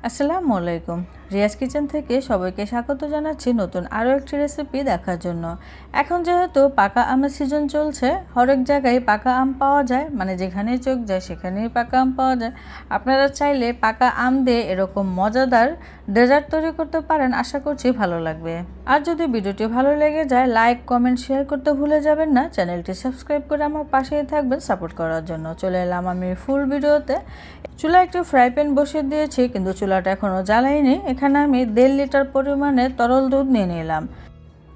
আসসালামু আলাইকুম। রিয়াজ কিচেন থেকে সবাইকে স্বাগত জানাচ্ছি নতুন আরও একটি রেসিপি দেখার জন্য। এখন যেহেতু পাকা আমের সিজন চলছে, হরেক জায়গায় পাকা আম পাওয়া যায়, মানে যেখানেই চোখ যায় সেখানেই পাকা আম পাওয়া যায়। আপনারা চাইলে পাকা আম দিয়ে এরকম মজাদার ডেজার্ট তৈরি করতে পারেন, আশা করছি ভালো লাগবে। আর যদি ভিডিওটি ভালো লেগে যায়, লাইক কমেন্ট শেয়ার করতে ভুলে যাবেন না। চ্যানেলটি সাবস্ক্রাইব করে আমার পাশেই থাকবেন সাপোর্ট করার জন্য। চলে এলাম আমি ফুল ভিডিওতে। চুলায় একটু ফ্রাই প্যান বসিয়ে দিয়েছি, কিন্তু চুলাটা এখনও জ্বালাইনি। এখানে আমি 1.5 লিটার পরিমাণে তরল দুধ নিয়ে নিলাম।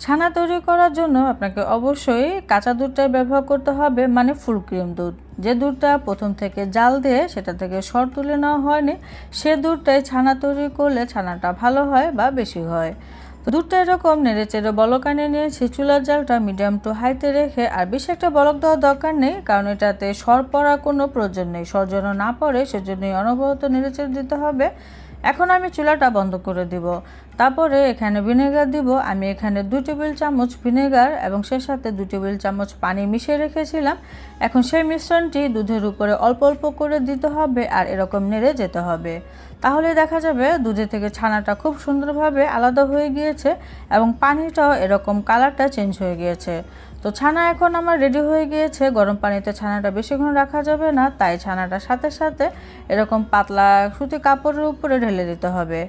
ছানা তৈরি করার জন্য আপনাকে অবশ্যই কাঁচা দুধটাই ব্যবহার করতে হবে, মানে ফুল ক্রিম দুধ। যে দুধটা প্রথম থেকে জাল দিয়ে সেটা থেকে সর তুলে নেওয়া হয়নি, সে দুধটাই ছানা তৈরি করলে ছানাটা ভালো হয় বা বেশি হয়। দুধটা এরকম নেড়ে চেড়ে বলক আনিয়ে নিয়েছি। চুলার জালটা মিডিয়াম টু হাইতে রেখে, আর বেশি একটা বলক দেওয়ার দরকার নেই, কারণ এটাতে সর পড়ার কোনো প্রয়োজন নেই। সর যেন না পড়ে সেজন্যই অনবরত নেড়ে চেড়ে দিতে হবে। এখন আমি চুলাটা বন্ধ করে দিব। তারপরে এখানে ভিনেগার দিব। আমি এখানে 2 টেবিল চামচ ভিনেগার এবং সে সাথে 2 টেবিল চামচ পানি মিশিয়ে রেখেছিলাম। এখন সেই মিশ্রণটি দুধের উপরে অল্প অল্প করে দিতে হবে আর এরকম নেড়ে যেতে হবে। তাহলে দেখা যাবে দুধের থেকে ছানাটা খুব সুন্দরভাবে আলাদা হয়ে গিয়েছে এবং পানিটাও এরকম কালারটা চেঞ্জ হয়ে গিয়েছে। তো ছানা এখন আমার রেডি হয়ে গিয়েছে। গরম পানিতে ছানাটা বেশিক্ষণ রাখা যাবে না, তাই ছানাটার সাথে সাথে এরকম পাতলা সুতি কাপড়ের উপরে ঢেলে দিতে হবে।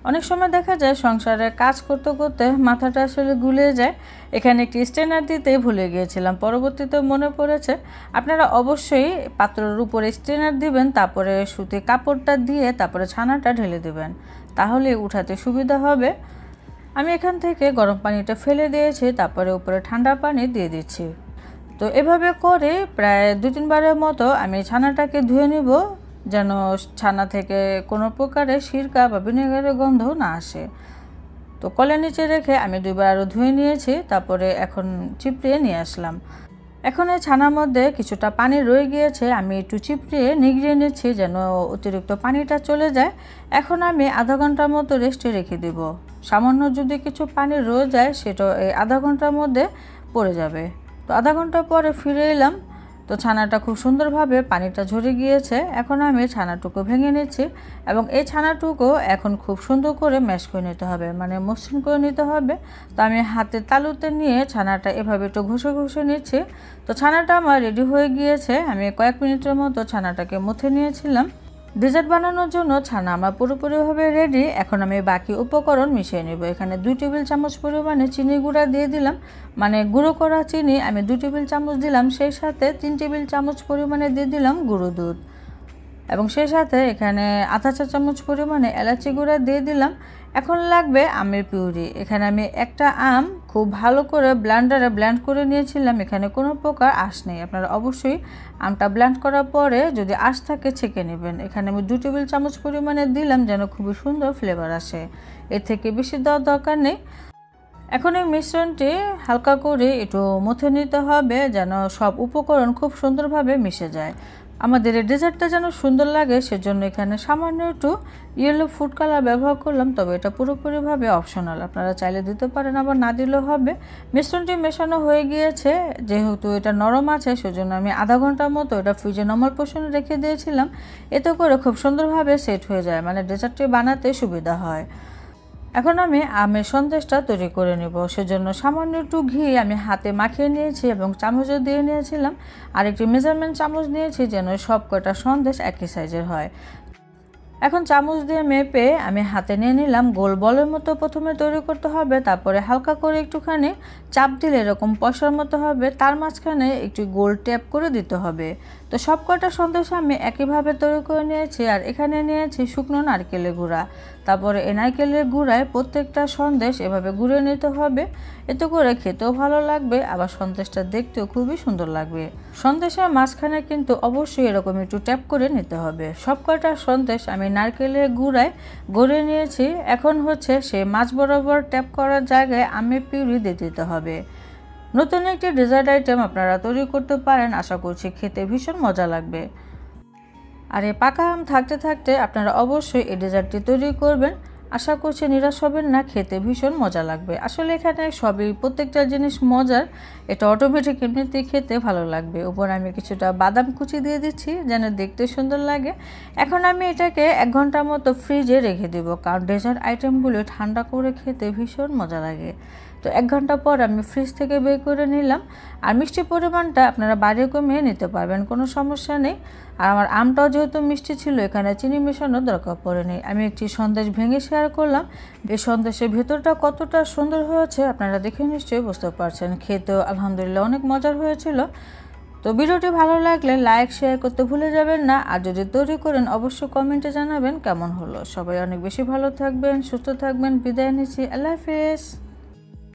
অনেক সময় দেখা যায় সংসারে কাজ করতে করতে মাথাটা আসলে গুলিয়ে যায়। এখানে একটি স্ট্রেনার দিতেই ভুলে গিয়েছিলাম, পরবর্তীতে মনে পড়েছে। আপনারা অবশ্যই পাত্রের উপরে স্ট্রেনার দিবেন, তারপরে সুতি কাপড়টা দিয়ে তারপরে ছানাটা ঢেলে দিবেন, তাহলে উঠাতে সুবিধা হবে। আমি এখান থেকে গরম পানিটা ফেলে দিয়েছি, তারপরে উপরে ঠান্ডা পানি দিয়ে দিচ্ছি। তো এভাবে করে প্রায় 2-3 বারের মতো আমি ছানাটাকে ধুয়ে নিব, যেন ছানা থেকে কোনো প্রকারের সিরকা বা ভিনেগারের গন্ধ না আসে। তো কলের নিচে রেখে আমি 2 বার আরও ধুয়ে নিয়েছি, তারপরে এখন চিপড়িয়ে নিয়ে আসলাম। এখন এই ছানার মধ্যে কিছুটা পানি রয়ে গিয়েছে, আমি একটু চিপড়িয়ে নিগড়িয়ে নিচ্ছি যেন অতিরিক্ত পানিটা চলে যায়। এখন আমি আধা ঘন্টার মতো রেস্টে রেখে দেব। সামান্য যদি কিছু পানি রয়ে যায় সেটা এই আধা ঘন্টার মধ্যে পড়ে যাবে। তো আধা ঘন্টা পরে ফিরে এলাম। তো ছানাটা খুব সুন্দরভাবে পানিটা ঝরে গিয়েছে। এখন আমি ছানাটুকু ভেঙে নিচ্ছি এবং এই ছানাটুকু এখন খুব সুন্দর করে ম্যাশ করে নিতে হবে, মানে মসৃণ করে নিতে হবে। তো আমি হাতে তালুতে নিয়ে ছানাটা এভাবে একটু ঘষে ঘষে নিচ্ছি। তো ছানাটা আমার রেডি হয়ে গিয়েছে। আমি কয়েক মিনিটের মতো ছানাটাকে মুথে নিয়েছিলাম। ডেজার্ট বানানোর জন্য ছানা আমার পুরোপুরিভাবে রেডি। এখন আমি বাকি উপকরণ মিশিয়ে নেব। এখানে 2 টেবিল চামচ পরিমাণে চিনি গুঁড়া দিয়ে দিলাম, মানে গুঁড়ো করা চিনি আমি 2 টেবিল চামচ দিলাম। সেই সাথে 3 টেবিল চামচ পরিমাণে দিয়ে দিলাম গুঁড়ো দুধ এবং সেই সাথে এখানে আধা চা চামচ পরিমাণে এলাচি গুঁড়া দিয়ে দিলাম। এখন লাগবে আমের পিউরি। এখানে আমি একটা আম খুব ভালো করে ব্লেন্ডারে ব্লেন্ড করে নিয়েছিলাম। এখানে কোনো প্রকার আঁশ নেই। আপনারা অবশ্যই আমটা ব্লেন্ড করার পরে যদি আঁশ থাকে ছেঁকে নেবেন। এখানে আমি 2 টেবিল চামচ পরিমাণে দিলাম যেন খুবই সুন্দর ফ্লেভার আসে, এর থেকে বেশি দেওয়ার দরকার নেই। এখন এই মিশ্রণটি হালকা করে একটু মুথে নিতে হবে যেন সব উপকরণ খুব সুন্দরভাবে মিশে যায়। আমাদের এই ডেজার্টটা যেন সুন্দর লাগে সেজন্য এখানে সামান্য একটু ইয়েলো ফুড কালার ব্যবহার করলাম, তবে এটা পুরোপুরিভাবে অপশনাল, আপনারা চাইলে দিতে পারেন আবার না দিলেও হবে। মিশ্রণটি মেশানো হয়ে গিয়েছে। যেহেতু এটা নরম আছে সেজন্য আমি আধা ঘন্টার মতো এটা ফ্রিজে নর্মাল পোর্শনে রেখে দিয়েছিলাম। এতে করে খুব সুন্দরভাবে সেট হয়ে যায়, মানে ডেজার্টটি বানাতে সুবিধা হয়। এখন আমি আমের সন্দেশটা তৈরি করে নেব। সেজন্য সামান্য একটু ঘি আমি হাতে মাখিয়ে নিয়েছি এবং চামচও দিয়ে নিয়েছিলাম। আর একটি মেজারমেন্ট চামচ নিয়েছি যেন সব কটা সন্দেশ একই সাইজের হয়। এখন চামচ দিয়ে মেপে আমি হাতে নিয়ে নিলাম। গোল বলের মতো প্রথমে তৈরি করতে হবে, তারপরে হালকা করে একটুখানি চাপ দিলে এরকম পয়সার মতো হবে, তার মাঝখানে একটু গোল ট্যাপ করে দিতে হবে। তো সব কটা সন্দেশ আমি একইভাবে তৈরি করে নিয়েছি। আর এখানে নিয়েছি শুকনো নারকেলের গুঁড়া। তারপরে এই নারকেলের গুঁড়ায় প্রত্যেকটা সন্দেশ এভাবে গুঁড়ে নিতে হবে। এতে করে খেতেও ভালো লাগবে, আবার সন্দেশটা দেখতেও খুবই সুন্দর লাগবে। সন্দেশের মাঝখানে কিন্তু অবশ্যই এরকম একটু ট্যাপ করে নিতে হবে। সব কটা সন্দেশ আমি নারকেলের গুঁড়ায় গড়ে নিয়েছি। এখন হচ্ছে সে মাঝ বরাবর ট্যাপ করার জায়গায় আমের পিউরি দিয়ে দিতে হবে। নতুন একটি ডেজার্ট আইটেম আপনারা তৈরি করতে পারেন, আশা করছি খেতে ভীষণ মজা লাগবে। আর এই পাকা আম থাকতে থাকতে আপনারা অবশ্যই এই ডেজার্টটি তৈরি করবেন। আশা করছি নিরাশ হবেন না, খেতে ভীষণ মজা লাগবে। আসলে এখানে সবই প্রত্যেকটা জিনিস মজার, এটা অটোমেটিক এমনিতেই খেতে ভালো লাগবে। উপর আমি কিছুটা বাদাম কুচি দিয়ে দিচ্ছি যেন দেখতে সুন্দর লাগে। এখন আমি এটাকে 1 ঘন্টার মতো ফ্রিজে রেখে দেব, কারণ ডেজার্ট আইটেমগুলো ঠান্ডা করে খেতে ভীষণ মজা লাগে। তো 1 ঘন্টা পর আমি ফ্রিজ থেকে বের করে নিলাম। আর মিষ্টির পরিমাণটা আপনারা বাড়িয়ে কমিয়ে নিতে পারবেন, কোনো সমস্যা নেই। আর আমার আমটাও যেহেতু মিষ্টি ছিল, এখানে চিনি মেশানোর দরকার পড়েনি। আমি একটি সন্দেশ ভেঙে শেয়ার করলাম। এই সন্দেশের ভেতরটা কতটা সুন্দর হয়েছে আপনারা দেখে নিশ্চয়ই বুঝতে পারছেন। খেতেও আলহামদুলিল্লাহ অনেক মজার হয়েছিল। তো ভিডিওটি ভালো লাগলে লাইক শেয়ার করতে ভুলে যাবেন না। আর যদি তৈরি করেন অবশ্যই কমেন্টে জানাবেন কেমন হলো। সবাই অনেক বেশি ভালো থাকবেন, সুস্থ থাকবেন। বিদায় নিচ্ছি, আল্লাহ হাফেজ।